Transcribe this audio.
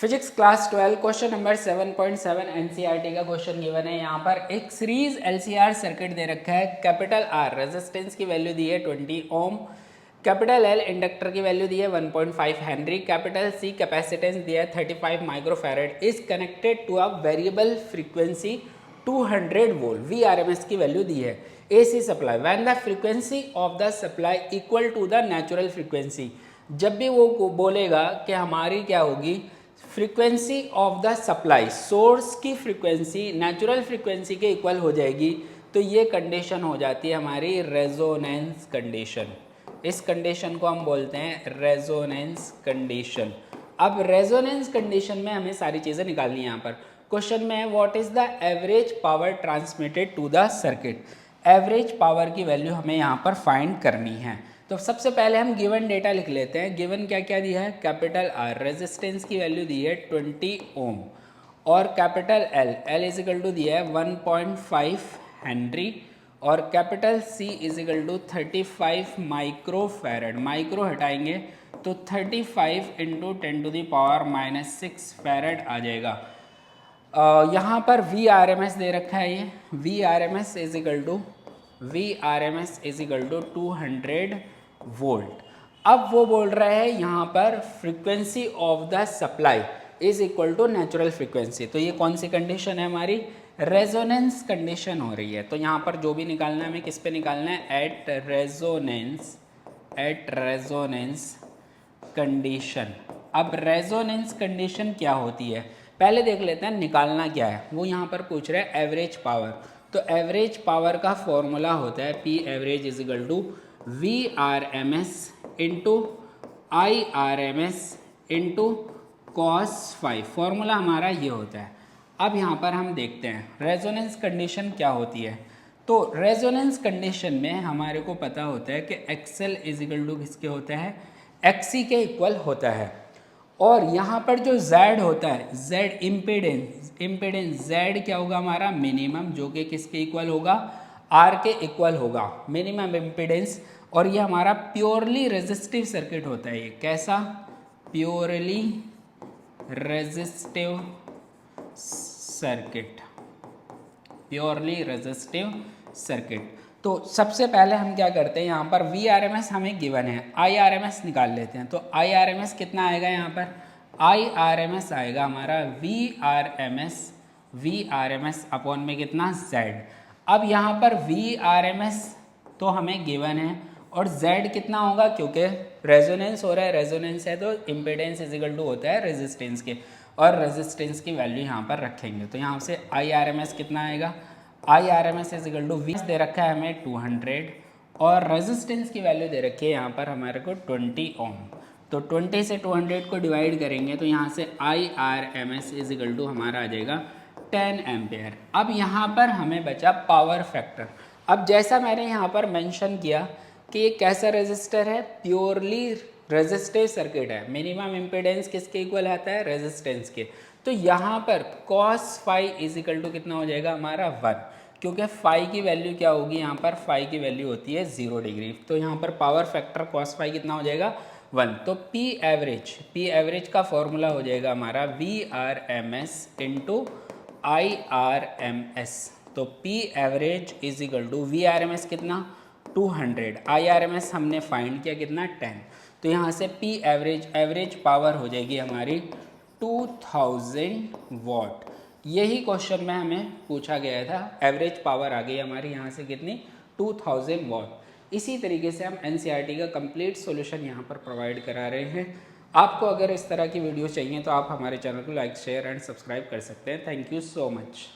Physics class 12 question number 7.7 NCERT का question given है। यहाँ पर एक सीरीज एलसीआर सर्किट दे रखा है। कैपिटल आर रेजिस्टेंस की वैल्यू दी है 20 ओम, कैपिटल एल इंडक्टर की वैल्यू दी है 1.5 हेनरी, कैपिटल सी कैपेसिटेंस दिया है 35 microfarad, is connected to a variable frequency 200 volt, V R M S की वैल्यू दी है। AC supply when the frequency of the supply equal to the natural frequency, जब भी वो बोलेगा कि हमारी क्या होगी frequency of the supply, source की फ्रीक्वेंसी नेचुरल फ्रीक्वेंसी के इक्वल हो जाएगी, तो ये कंडीशन हो जाती है हमारी रेजोनेंस कंडीशन। इस कंडीशन को हम बोलते हैं रेजोनेंस कंडीशन। अब रेजोनेंस कंडीशन में हमें सारी चीज़ें निकालनी है। यहाँ पर क्वेश्चन में है what is the average power transmitted to the circuit. Average power की वैल्यू हमें यहाँ पर फाइंड करनी है। तो सबसे पहले हम गिवन डेटा लिख लेते हैं। गिवन क्या क्या दिया है, कैपिटल आर रेजिस्टेंस की वैल्यू दी है 20 ओम और capital L is equal to दिया है 1.5 हेनरी और capital C is equal to 35 microfarad, micro हटाएंगे तो 35 into 10 to the power -6 farad आ जाएगा। यहाँ पर वी आर एम एस दे रखा है, ये V R M S is equal to 200 volt. अब वो बोल रहा है यहाँ पर frequency of the supply is equal to natural frequency, तो ये कौन सी कंडीशन है हमारी, रेजोनेंस कंडीशन हो रही है। तो यहाँ पर जो भी निकालना है हमें किस पे निकालना है, एट रेजोनेंस कंडीशन। अब रेजोनेंस कंडीशन क्या होती है पहले देख लेते हैं, निकालना क्या है। वो यहाँ पर पूछ रहे हैं एवरेज पावर, तो एवरेज पावर का फॉर्मूला होता है P average is equal to V R M S into I R M S into cos 5, formula हमारा ये होता है। अब यहाँ पर हम देखते हैं रेजोनेंस कंडीशन क्या होती है। तो रेजोनेंस कंडीशन में हमारे को पता होता है कि एक्सएल इज इक्वल टू किसके होता है, एक्सी के इक्वल होता है। और यहाँ पर जो Z होता है, Z इम्पिडेंस Z क्या होगा हमारा मिनिमम, जो कि किसके इक्वल होगा, R के इक्वल होगा, मिनिमम इम्पिडेंस। और ये हमारा प्योरली रेजिस्टिव सर्किट होता है। ये कैसा, purely resistive circuit, purely resistive circuit. तो सबसे पहले हम क्या करते हैं, यहाँ पर वी आर एम एस हमें गिवन है, आई आर एम एस निकाल लेते हैं। तो आई आर एम एस कितना आएगा, यहाँ पर आई आर एम एस आएगा हमारा V R M S upon में कितना जेड। अब यहाँ पर वी आर एम एस तो हमें गिवन है और जेड कितना होगा, क्योंकि रेजोनेंस हो रहा है, रेजोनेंस है तो इम्पिडेंस इज इक्वल टू होता है रेजिस्टेंस के, और रेजिस्टेंस की वैल्यू यहाँ पर रखेंगे। तो यहाँ से आई आर एम एस कितना आएगा, I R M S is equal to V दे रखा है हमें 200 और रेजिस्टेंस की वैल्यू दे रखी है यहाँ पर हमारे को 20 ओम। तो 20 से 200 को डिवाइड करेंगे तो यहाँ से I R M S is equal to हमारा आ जाएगा 10 एम्पेयर। अब यहाँ पर हमें बचा पावर फैक्टर। अब जैसा मैंने यहाँ पर मेंशन किया कि ये कैसा रेजिस्टर है, प्योरली रेजिस्टिव सर्किट है, मिनिमम इम्पिडेंस किसके इक्वल आता है, रेजिस्टेंस के। तो यहाँ पर cos phi is equal to कितना हो जाएगा हमारा 1, क्योंकि फाई की वैल्यू क्या होगी, यहाँ पर फाई की वैल्यू होती है 0 डिग्री। तो यहाँ पर पावर फैक्टर cos फाई कितना हो जाएगा 1। तो पी एवरेज का फॉर्मूला हो जाएगा हमारा V R M S into I R M S. तो P average is equal to V R M S कितना 200, आई आर एम एस हमने फाइंड किया कितना 10। तो यहाँ से पी एवरेज पावर हो जाएगी हमारी 2000 वॉट। यही क्वेश्चन में हमें पूछा गया था, एवरेज पावर आ गई हमारी यहाँ से कितनी 2000 वॉट। इसी तरीके से हम एनसीईआरटी का कंप्लीट सॉल्यूशन यहाँ पर प्रोवाइड करा रहे हैं। आपको अगर इस तरह की वीडियो चाहिए तो आप हमारे चैनल को लाइक शेयर एंड सब्सक्राइब कर सकते हैं। Thank you so much.